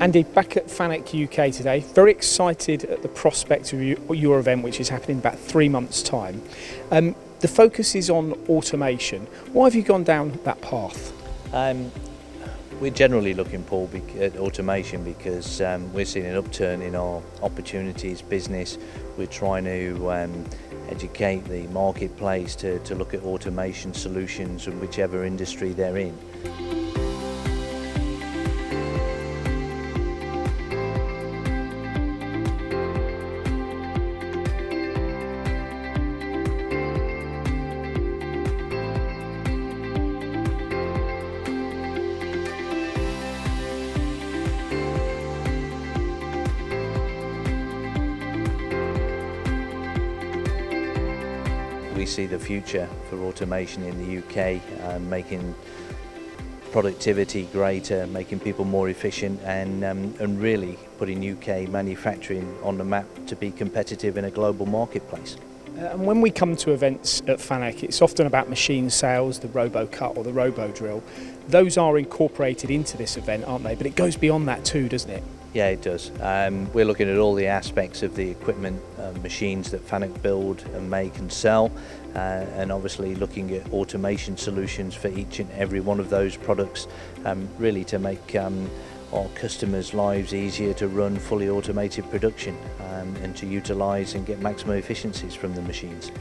Andy, back at FANUC UK today, very excited at the prospect of your event, which is happening in about 3 months' time. The focus is on automation. Why have you gone down that path? We're generally looking, Paul, at automation because we're seeing an upturn in our opportunities business. We're trying to educate the marketplace to look at automation solutions in whichever industry they're in. We see the future for automation in the UK, making productivity greater, making people more efficient and really putting UK manufacturing on the map to be competitive in a global marketplace. And when we come to events at FANUC, it's often about machine sales, the robo-cut or the robo-drill. Those are incorporated into this event, aren't they? But it goes beyond that too, doesn't it? Yeah, it does. We're looking at all the aspects of the equipment, machines that FANUC build and make and sell, and obviously looking at automation solutions for each and every one of those products, really to make our customers' lives easier to run fully automated production and to utilise and get maximum efficiencies from the machines.